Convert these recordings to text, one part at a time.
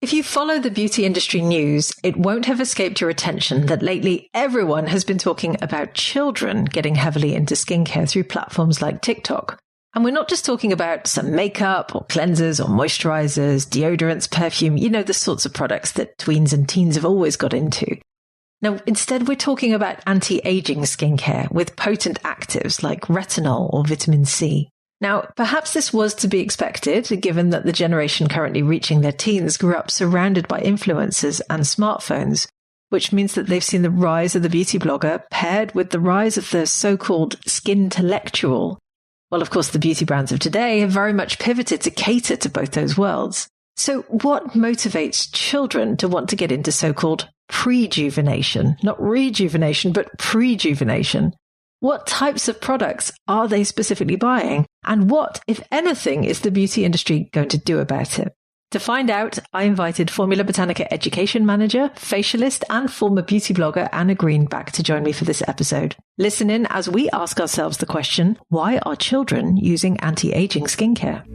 If you follow the beauty industry news, it won't have escaped your attention that lately everyone has been talking about children getting heavily into skincare through platforms like TikTok. And we're not just talking about some makeup or cleansers or moisturizers, deodorants, perfume, the sorts of products that tweens and teens have always got into. Now, instead, we're talking about anti-aging skincare with potent actives like retinol or vitamin C. Now, perhaps this was to be expected, given that the generation currently reaching their teens grew up surrounded by influencers and smartphones, which means that they've seen the rise of the beauty blogger paired with the rise of the so-called skintellectual. Well, of course, the beauty brands of today have very much pivoted to cater to both those worlds. So what motivates children to want to get into so-called prejuvenation? Not rejuvenation, but prejuvenation. What types of products are they specifically buying? And what, if anything, is the beauty industry going to do about it? To find out, I invited Formula Botanica Education Manager, facialist, and former beauty blogger Anna Green back to join me for this episode. Listen in as we ask ourselves the question, why are children using anti-aging skincare?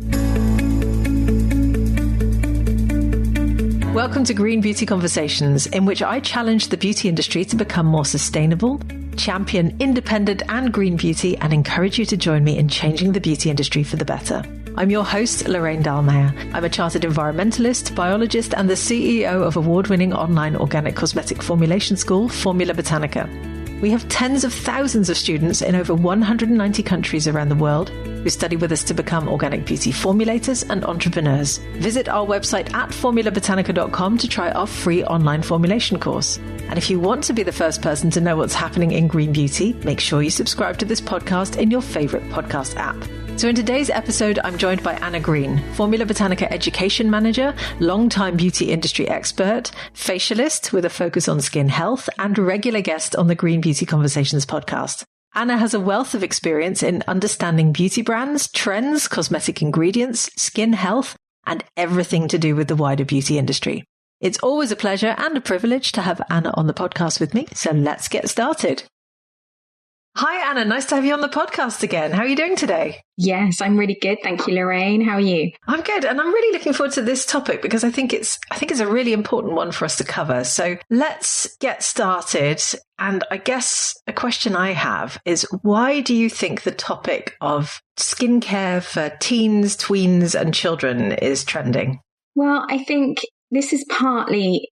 Welcome to Green Beauty Conversations, in which I challenge the beauty industry to become more sustainable, champion independent and green beauty, and encourage you to join me in changing the beauty industry for the better. I'm your host, Lorraine Dallmeier. I'm a chartered environmentalist, biologist, and the CEO of award-winning online organic cosmetic formulation school, Formula Botanica. We have tens of thousands of students in over 190 countries around the world who study with us to become organic beauty formulators and entrepreneurs. Visit our website at formulabotanica.com to try our free online formulation course. And if you want to be the first person to know what's happening in green beauty, make sure you subscribe to this podcast in your favorite podcast app. So in today's episode, I'm joined by Anna Green, Formula Botanica Education Manager, longtime beauty industry expert, facialist with a focus on skin health, and regular guest on the Green Beauty Conversations podcast. Anna has a wealth of experience in understanding beauty brands, trends, cosmetic ingredients, skin health, and everything to do with the wider beauty industry. It's always a pleasure and a privilege to have Anna on the podcast with me, so let's get started. Hi, Anna. Nice to have you on the podcast again. How are you doing today? Yes, I'm really good. Thank you, Lorraine. How are you? I'm good. And I'm really looking forward to this topic because I think it's a really important one for us to cover. So let's get started. And I guess a question I have is, why do you think the topic of skincare for teens, tweens and children is trending? Well, I think this is partly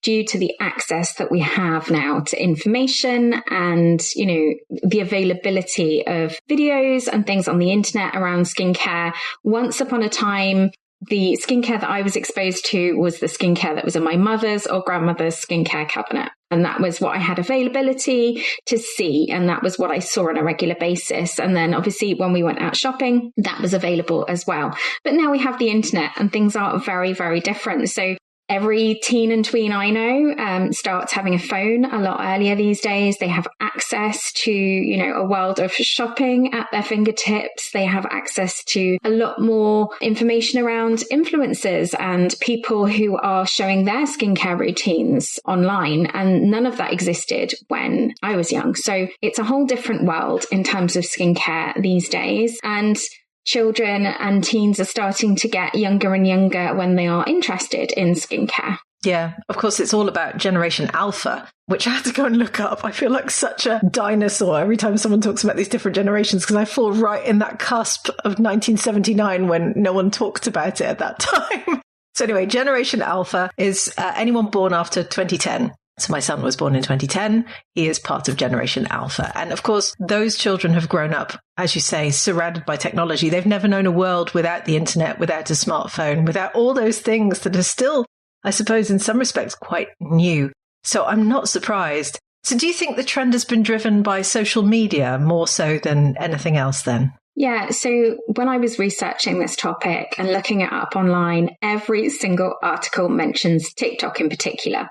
due to the access that we have now to information and, the availability of videos and things on the internet around skincare. Once upon a time, the skincare that I was exposed to was the skincare that was in my mother's or grandmother's skincare cabinet. And that was what I had availability to see. And that was what I saw on a regular basis. And then obviously when we went out shopping, that was available as well. But now we have the internet and things are very, very different. So every teen and tween I know starts having a phone a lot earlier these days. They have access to, a world of shopping at their fingertips. They have access to a lot more information around influencers and people who are showing their skincare routines online. And none of that existed when I was young. So it's a whole different world in terms of skincare these days. And children and teens are starting to get younger and younger when they are interested in skincare. Yeah, of course, it's all about Generation Alpha, which I had to go and look up. I feel like such a dinosaur every time someone talks about these different generations, because I fall right in that cusp of 1979 when no one talked about it at that time. So anyway, Generation Alpha is anyone born after 2010. So my son was born in 2010. He is part of Generation Alpha. And of course, those children have grown up, as you say, surrounded by technology. They've never known a world without the internet, without a smartphone, without all those things that are still, I suppose, in some respects, quite new. So I'm not surprised. So do you think the trend has been driven by social media more so than anything else then? Yeah, so when I was researching this topic and looking it up online, every single article mentions TikTok in particular.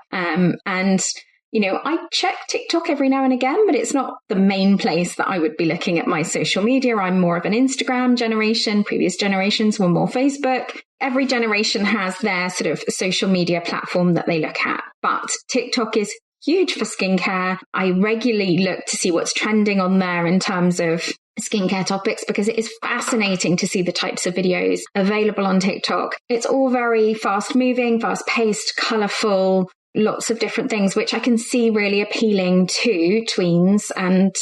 I check TikTok every now and again, but it's not the main place that I would be looking at my social media. I'm more of an Instagram generation. Previous generations were more Facebook. Every generation has their sort of social media platform that they look at. But TikTok is huge for skincare. I regularly look to see what's trending on there in terms of skincare topics because it is fascinating to see the types of videos available on TikTok. It's all very fast moving, fast paced, colourful, lots of different things, which I can see really appealing to tweens and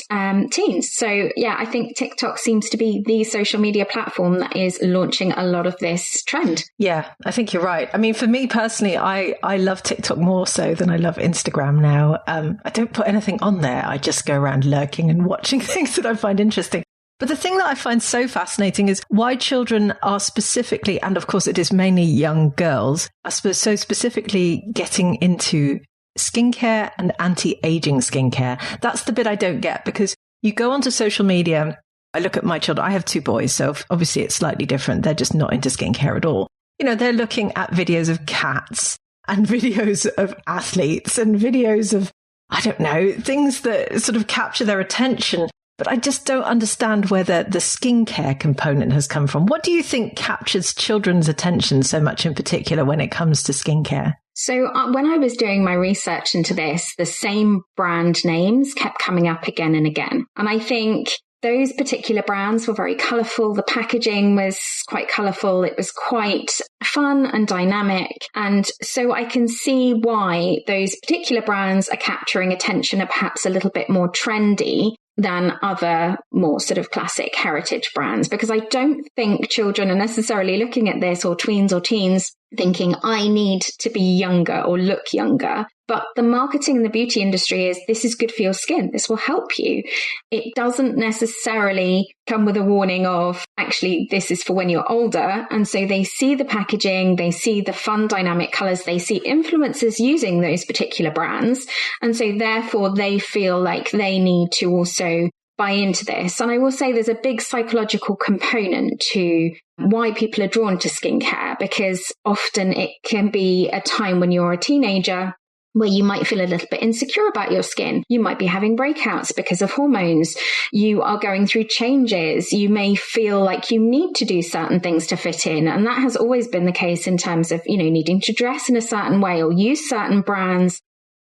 teens. So yeah, I think TikTok seems to be the social media platform that is launching a lot of this trend. Yeah, I think you're right. I mean, for me personally, I love TikTok more so than I love Instagram now. I don't put anything on there. I just go around lurking and watching things that I find interesting. But the thing that I find so fascinating is why children are specifically, and of course it is mainly young girls, are so specifically getting into skincare and anti-aging skincare. That's the bit I don't get, because you go onto social media, I look at my children, I have 2 boys, so obviously it's slightly different. They're just not into skincare at all. You know, they're looking at videos of cats and videos of athletes and videos of, I don't know, things that sort of capture their attention. But I just don't understand where the skincare component has come from. What do you think captures children's attention so much in particular when it comes to skincare? So when I was doing my research into this, the same brand names kept coming up again and again. And I think those particular brands were very colourful. The packaging was quite colourful. It was quite fun and dynamic. And so I can see why those particular brands are capturing attention, are perhaps a little bit more trendy than other more sort of classic heritage brands, because I don't think children are necessarily looking at this, or tweens or teens thinking, I need to be younger or look younger. But the marketing in the beauty industry is, this is good for your skin. This will help you. It doesn't necessarily come with a warning of, actually, this is for when you're older. And so they see the packaging, they see the fun, dynamic colors, they see influencers using those particular brands. And so therefore they feel like they need to also buy into this. And I will say there's a big psychological component to why people are drawn to skincare, because often it can be a time when you're a teenager where you might feel a little bit insecure about your skin. You might be having breakouts because of hormones. You are going through changes. You may feel like you need to do certain things to fit in. And that has always been the case in terms of, needing to dress in a certain way or use certain brands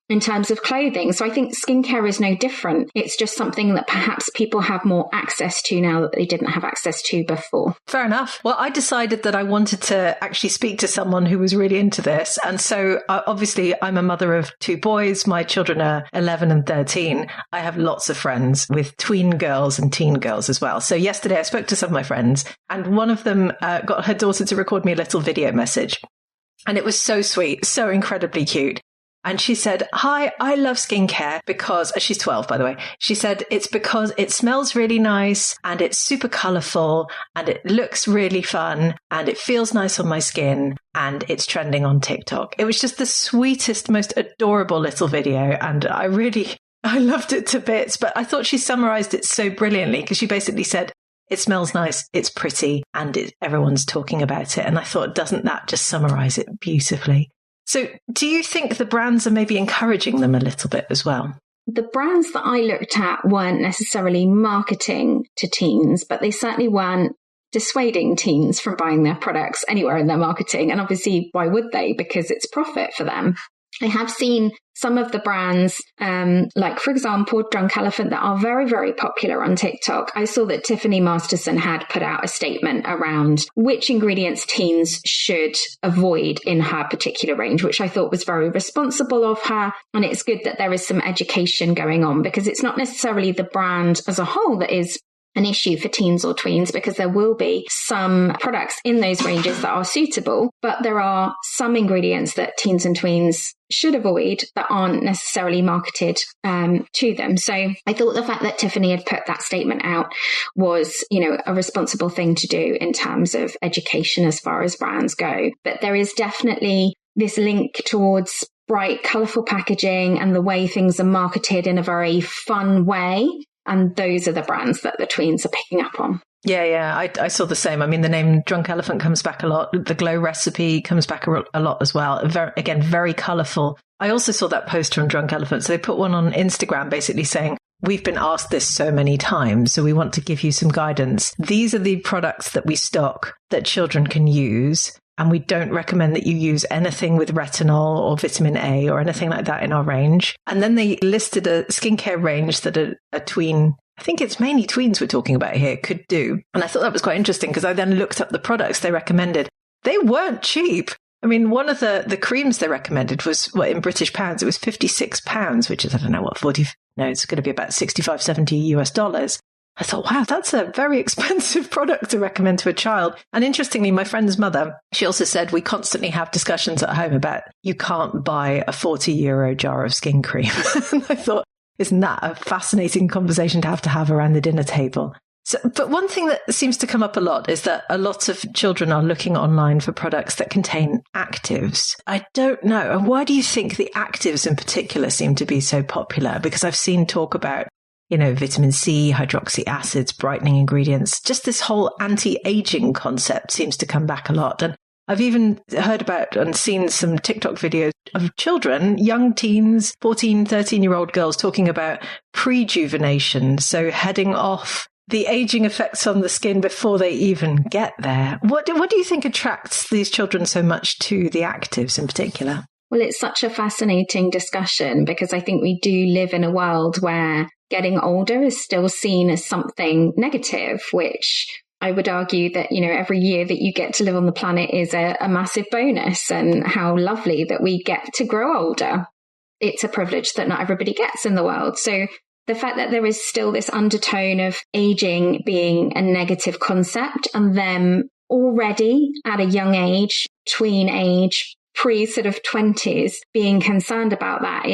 in terms of clothing. So I think skincare is no different. It's just something that perhaps people have more access to now that they didn't have access to before. Fair enough. Well, I decided that I wanted to actually speak to someone who was really into this. And so obviously I'm a mother of 2 boys. My children are 11 and 13. I have lots of friends with tween girls and teen girls as well. So yesterday I spoke to some of my friends, and one of them got her daughter to record me a little video message. And it was so sweet, so incredibly cute. And she said, hi, I love skincare because, she's 12, by the way. She said, it's because it smells really nice and it's super colorful and it looks really fun and it feels nice on my skin and it's trending on TikTok. It was just the sweetest, most adorable little video. And I loved it to bits, but I thought she summarized it so brilliantly, because she basically said, it smells nice, it's pretty, and everyone's talking about it. And I thought, doesn't that just summarize it beautifully? So do you think the brands are maybe encouraging them a little bit as well? The brands that I looked at weren't necessarily marketing to teens, but they certainly weren't dissuading teens from buying their products anywhere in their marketing. And obviously, why would they? Because it's profit for them. I have seen some of the brands, like, for example, Drunk Elephant, that are very, very popular on TikTok. I saw that Tiffany Masterson had put out a statement around which ingredients teens should avoid in her particular range, which I thought was very responsible of her. And it's good that there is some education going on, because it's not necessarily the brand as a whole that is an issue for teens or tweens, because there will be some products in those ranges that are suitable, but there are some ingredients that teens and tweens should avoid that aren't necessarily marketed to them. So I thought the fact that Tiffany had put that statement out was, a responsible thing to do in terms of education as far as brands go. But there is definitely this link towards bright, colourful packaging and the way things are marketed in a very fun way. And those are the brands that the tweens are picking up on. Yeah. I saw the same. I mean, the name Drunk Elephant comes back a lot. The Glow recipe comes back a lot as well. Very colourful. I also saw that post from Drunk Elephant. So they put one on Instagram basically saying, we've been asked this so many times, so we want to give you some guidance. These are the products that we stock that children can use. And we don't recommend that you use anything with retinol or vitamin A or anything like that in our range. And then they listed a skincare range that a tween I think it's mainly tweens we're talking about here, could do. And I thought that was quite interesting because I then looked up the products they recommended. They weren't cheap. I mean, one of the creams they recommended was, in British pounds, it was £56, which is, I don't know what, it's going to be about 65, 70 US dollars. I thought, wow, that's a very expensive product to recommend to a child. And interestingly, my friend's mother, she also said we constantly have discussions at home about you can't buy a €40 jar of skin cream. And I thought, isn't that a fascinating conversation to have around the dinner table? So, but one thing that seems to come up a lot is that a lot of children are looking online for products that contain actives. I don't know. And why do you think the actives in particular seem to be so popular? Because I've seen talk about, vitamin C, hydroxy acids, brightening ingredients. Just this whole anti-aging concept seems to come back a lot. And I've even heard about and seen some TikTok videos of children, young teens, 14, 13-year-old girls talking about prejuvenation. So heading off the aging effects on the skin before they even get there. What do you think attracts these children so much to the actives in particular? Well, it's such a fascinating discussion because I think we do live in a world where getting older is still seen as something negative, which I would argue that, every year that you get to live on the planet is a massive bonus, and how lovely that we get to grow older. It's a privilege that not everybody gets in the world. So the fact that there is still this undertone of aging being a negative concept, and them already at a young age, tween age, pre sort of 20s, being concerned about that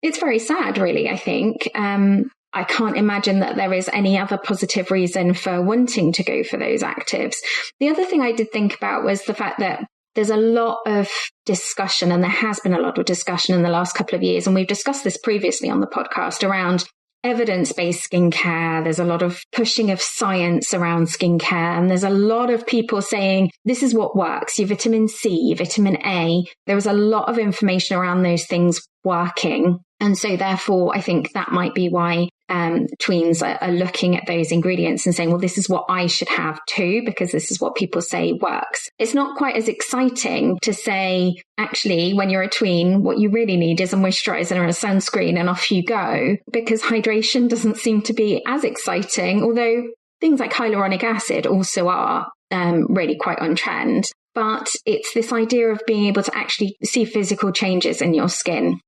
it's very sad, really, I think. I can't imagine that there is any other positive reason for wanting to go for those actives. The other thing I did think about was the fact that there's a lot of discussion, and there has been a lot of discussion in the last couple of years, and we've discussed this previously on the podcast, around evidence-based skincare. There's a lot of pushing of science around skincare, and there's a lot of people saying this is what works. Your vitamin C, your vitamin A. There was a lot of information around those things working. And so therefore, I think that might be why tweens are looking at those ingredients and saying, well, this is what I should have too, because this is what people say works. It's not quite as exciting to say, actually, when you're a tween, what you really need is a moisturizer and a sunscreen and off you go, because hydration doesn't seem to be as exciting, although things like hyaluronic acid also are really quite on trend. But it's this idea of being able to actually see physical changes in your skin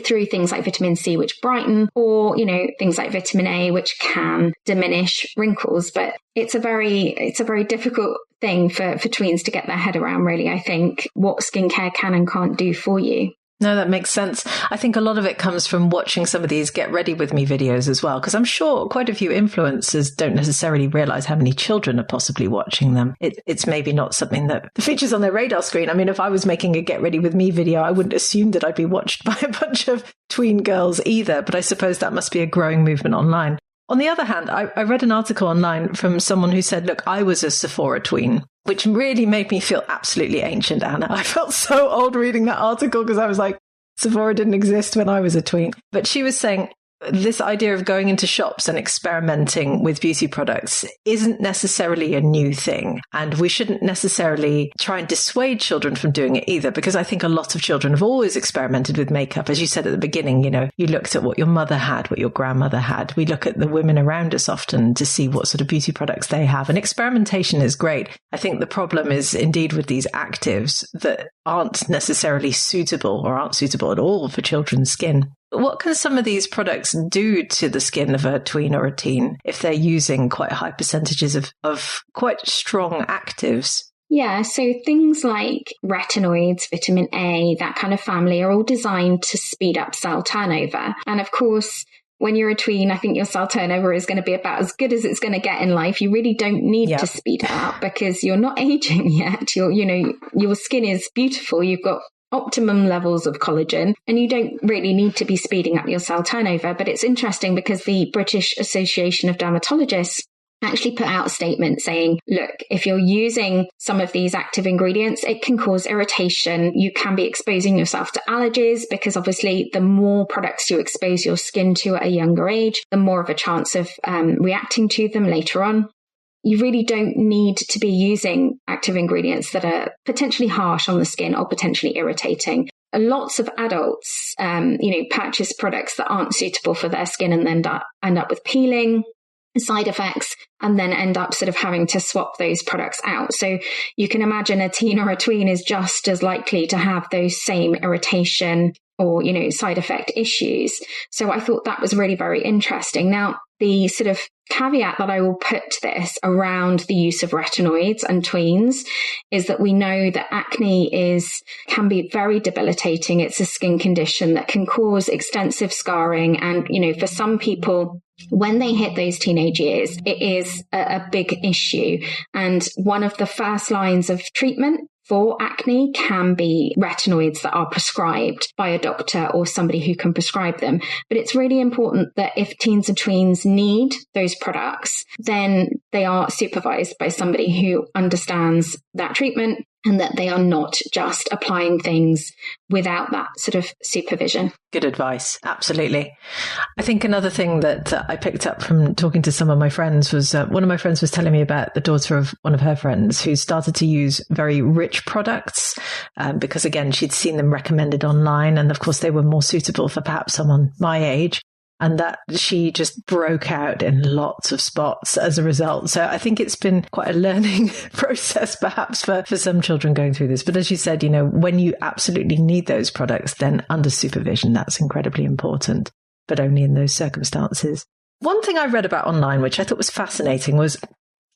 through things like vitamin C, which brighten, or, things like vitamin A, which can diminish wrinkles. But it's a very difficult thing for tweens to get their head around, really, I think, what skincare can and can't do for you. No, that makes sense. I think a lot of it comes from watching some of these get ready with me videos as well, because I'm sure quite a few influencers don't necessarily realize how many children are possibly watching them. It's maybe not something that features on their radar screen. I mean, if I was making a get ready with me video, I wouldn't assume that I'd be watched by a bunch of tween girls either, but I suppose that must be a growing movement online. On the other hand, I read an article online from someone who said, look, I was a Sephora tween, which really made me feel absolutely ancient, Anna. I felt so old reading that article because I was like, Sephora didn't exist when I was a tween. But she was saying this idea of going into shops and experimenting with beauty products isn't necessarily a new thing. And we shouldn't necessarily try and dissuade children from doing it either, because I think a lot of children have always experimented with makeup. As you said at the beginning, you looked at what your mother had, what your grandmother had. We look at the women around us often to see what sort of beauty products they have. And experimentation is great. I think the problem is indeed with these actives that aren't necessarily suitable or aren't suitable at all for children's skin. What can some of these products do to the skin of a tween or a teen if they're using quite high percentages of quite strong actives? Yeah, so things like retinoids, vitamin A, that kind of family are all designed to speed up cell turnover. And of course, when you're a tween, I think your cell turnover is going to be about as good as it's going to get in life. You really don't need to speed it up because you're not aging yet. Your skin is beautiful. You've got optimum levels of collagen, and you don't really need to be speeding up your cell turnover. But it's interesting because the British Association of Dermatologists actually put out a statement saying, look, if you're using some of these active ingredients, it can cause irritation. You can be exposing yourself to allergies because obviously the more products you expose your skin to at a younger age, the more of a chance of reacting to them later on. You really don't need to be using active ingredients that are potentially harsh on the skin or potentially irritating. lots of adults, purchase products that aren't suitable for their skin and then end up with peeling, side effects, and then end up sort of having to swap those products out. So you can imagine a teen or a tween is just as likely to have those same irritation or, side effect issues. So I thought that was really very interesting. Now, the sort of caveat that I will put to this around the use of retinoids and tweens is that we know that acne can be very debilitating. It's a skin condition that can cause extensive scarring. And, for some people, when they hit those teenage years, it is a big issue. And one of the first lines of treatment for acne can be retinoids that are prescribed by a doctor or somebody who can prescribe them. But it's really important that if teens and tweens need those products, then they are supervised by somebody who understands that treatment and that they are not just applying things without that sort of supervision. Good advice. Absolutely. I think another thing that I picked up from talking to some of my friends was one of my friends was telling me about the daughter of one of her friends who started to use very rich products because, again, she'd seen them recommended online. And of course, they were more suitable for perhaps someone my age. And that she just broke out in lots of spots as a result. So I think it's been quite a learning process, perhaps, for some children going through this. But as you said, when you absolutely need those products, then under supervision, that's incredibly important, but only in those circumstances. One thing I read about online, which I thought was fascinating, was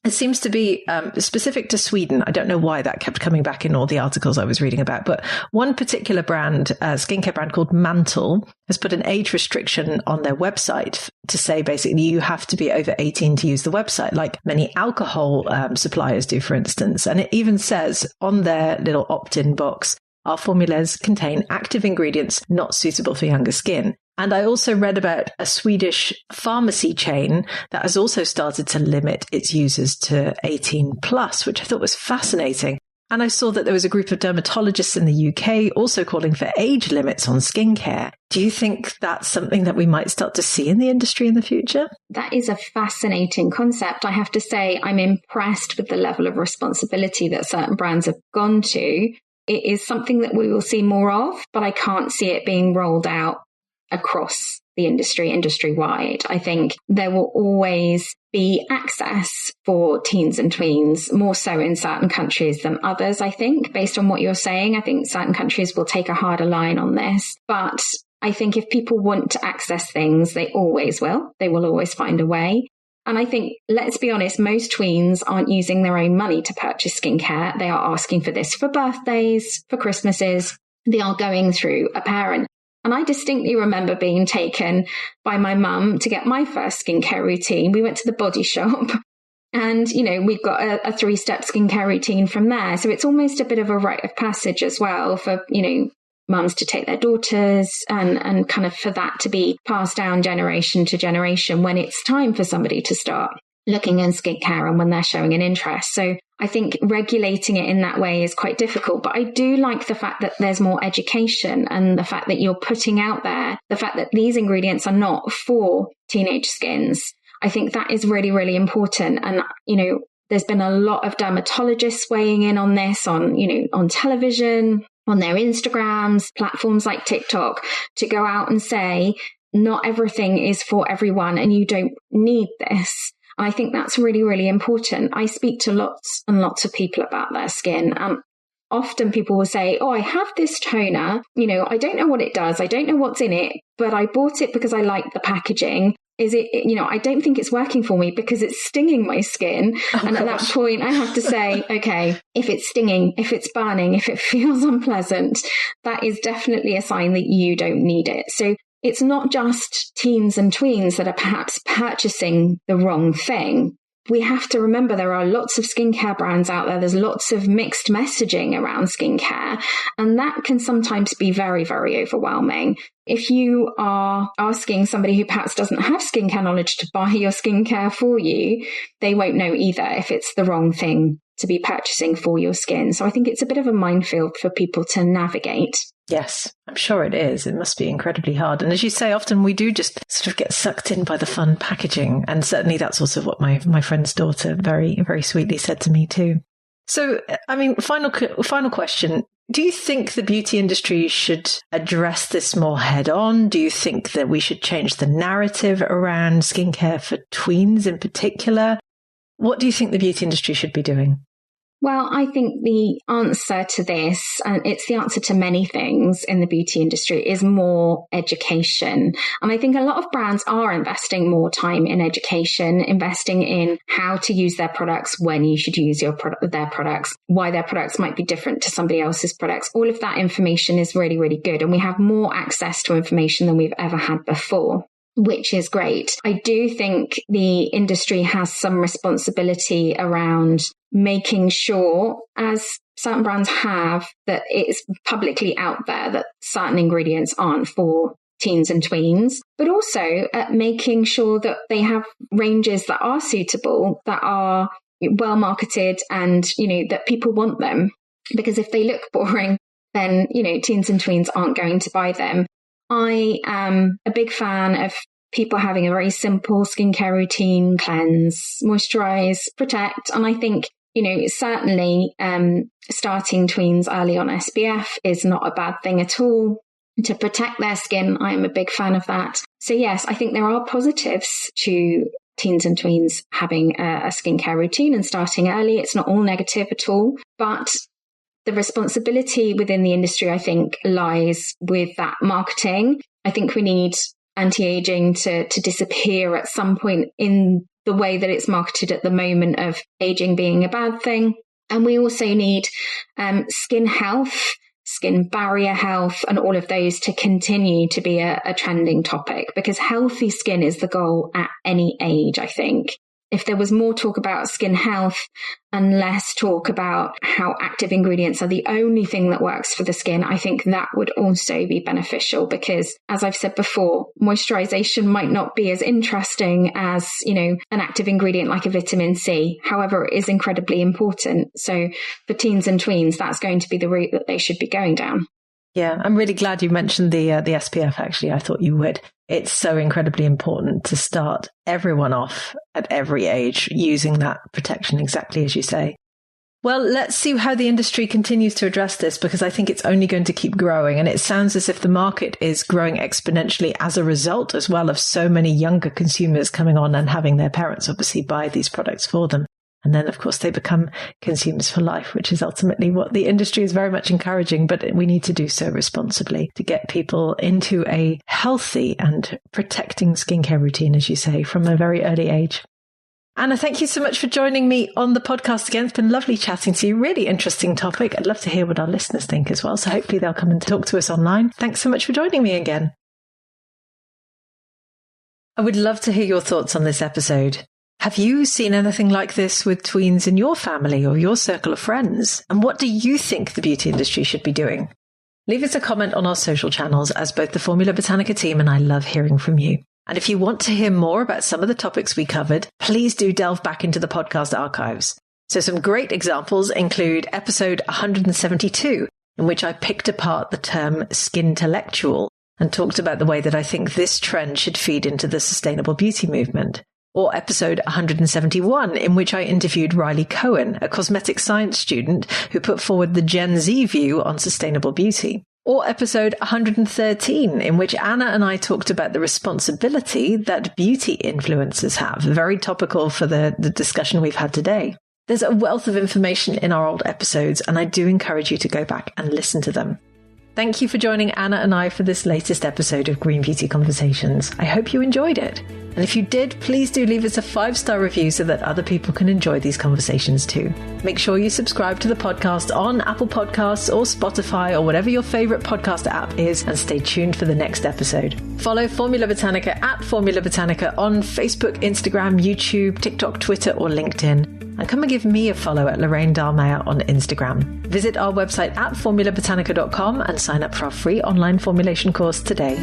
it seems to be specific to Sweden. I don't know why that kept coming back in all the articles I was reading about, but one particular brand, skincare brand called Mantle, has put an age restriction on their website to say basically you have to be over 18 to use the website, like many alcohol suppliers do, for instance. And it even says on their little opt-in box, our formulas contain active ingredients not suitable for younger skin. And I also read about a Swedish pharmacy chain that has also started to limit its users to 18 plus, which I thought was fascinating. And I saw that there was a group of dermatologists in the UK also calling for age limits on skincare. Do you think that's something that we might start to see in the industry in the future? That is a fascinating concept. I have to say, I'm impressed with the level of responsibility that certain brands have gone to. It is something that we will see more of, but I can't see it being rolled out across the industry-wide. I think there will always be access for teens and tweens, more so in certain countries than others, I think, based on what you're saying. I think certain countries will take a harder line on this. But I think if people want to access things, they always will. They will always find a way. And I think, let's be honest, most tweens aren't using their own money to purchase skincare. They are asking for this for birthdays, for Christmases. They are going through a parent. And I distinctly remember being taken by my mum to get my first skincare routine. We went to the Body Shop and, we've got a 3-step skincare routine from there. So it's almost a bit of a rite of passage as well for, mums to take their daughters and kind of for that to be passed down generation to generation when it's time for somebody to start looking in skincare and when they're showing an interest. So I think regulating it in that way is quite difficult, but I do like the fact that there's more education and the fact that you're putting out there the fact that these ingredients are not for teenage skins. I think that is really, really important. And, there's been a lot of dermatologists weighing in on this on television, on their Instagrams, platforms like TikTok, to go out and say, not everything is for everyone and you don't need this. I think that's really, really important. I speak to lots and lots of people about their skin. Often people will say, I have this toner, I don't know what it does. I don't know what's in it, but I bought it because I like the packaging. Is it, I don't think it's working for me because it's stinging my skin. And at that point, I have to say, okay, if it's stinging, if it's burning, if it feels unpleasant, that is definitely a sign that you don't need it. So it's not just teens and tweens that are perhaps purchasing the wrong thing. We have to remember there are lots of skincare brands out there. There's lots of mixed messaging around skincare, and that can sometimes be very, very overwhelming. If you are asking somebody who perhaps doesn't have skincare knowledge to buy your skincare for you, they won't know either if it's the wrong thing to be purchasing for your skin. So I think it's a bit of a minefield for people to navigate. Yes, I'm sure it is. It must be incredibly hard. And as you say, often we do just sort of get sucked in by the fun packaging. And certainly that's also what my friend's daughter very, very sweetly said to me too. So, I mean, final question. Do you think the beauty industry should address this more head on? Do you think that we should change the narrative around skincare for tweens in particular? What do you think the beauty industry should be doing? Well, I think the answer to this, and it's the answer to many things in the beauty industry, is more education. And I think a lot of brands are investing more time in education, investing in how to use their products, when you should use their products, why their products might be different to somebody else's products. All of that information is really, really good. And we have more access to information than we've ever had before, which is great. I do think the industry has some responsibility around making sure, as certain brands have, that it's publicly out there that certain ingredients aren't for teens and tweens, but also at making sure that they have ranges that are suitable, that are well marketed, and, that people want them. Because if they look boring, then, teens and tweens aren't going to buy them. I am a big fan of people having a very simple skincare routine: cleanse, moisturize, protect. And I think, certainly starting tweens early on SPF is not a bad thing at all. To protect their skin, I am a big fan of that. So yes, I think there are positives to teens and tweens having a skincare routine and starting early. It's not all negative at all, but the responsibility within the industry, I think, lies with that marketing. I think we need anti-aging to disappear at some point in the way that it's marketed at the moment, of aging being a bad thing. And we also need skin health, skin barrier health, and all of those to continue to be a trending topic, because healthy skin is the goal at any age, I think. If there was more talk about skin health and less talk about how active ingredients are the only thing that works for the skin, I think that would also be beneficial, because, as I've said before, moisturization might not be as interesting as, an active ingredient like a vitamin C. However, it is incredibly important. So for teens and tweens, that's going to be the route that they should be going down. Yeah, I'm really glad you mentioned the SPF, actually. I thought you would. It's so incredibly important to start everyone off at every age using that protection, exactly as you say. Well, let's see how the industry continues to address this, because I think it's only going to keep growing. And it sounds as if the market is growing exponentially as a result as well of so many younger consumers coming on and having their parents obviously buy these products for them. And then, of course, they become consumers for life, which is ultimately what the industry is very much encouraging. But we need to do so responsibly to get people into a healthy and protecting skincare routine, as you say, from a very early age. Anna, thank you so much for joining me on the podcast again. It's been lovely chatting to you. Really interesting topic. I'd love to hear what our listeners think as well. So hopefully they'll come and talk to us online. Thanks so much for joining me again. I would love to hear your thoughts on this episode. Have you seen anything like this with tweens in your family or your circle of friends? And what do you think the beauty industry should be doing? Leave us a comment on our social channels, as both the Formula Botanica team and I love hearing from you. And if you want to hear more about some of the topics we covered, please do delve back into the podcast archives. So some great examples include episode 172, in which I picked apart the term skintellectual and talked about the way that I think this trend should feed into the sustainable beauty movement. Or episode 171, in which I interviewed Riley Cohen, a cosmetic science student who put forward the Gen Z view on sustainable beauty. Or episode 113, in which Anna and I talked about the responsibility that beauty influencers have, very topical for the discussion we've had today. There's a wealth of information in our old episodes, and I do encourage you to go back and listen to them. Thank you for joining Anna and I for this latest episode of Green Beauty Conversations. I hope you enjoyed it. And if you did, please do leave us a 5-star review so that other people can enjoy these conversations too. Make sure you subscribe to the podcast on Apple Podcasts or Spotify or whatever your favorite podcast app is, and stay tuned for the next episode. Follow Formula Botanica at Formula Botanica on Facebook, Instagram, YouTube, TikTok, Twitter, or LinkedIn. And come and give me a follow at Lorraine Dallmeier on Instagram. Visit our website at formulabotanica.com and sign up for our free online formulation course today.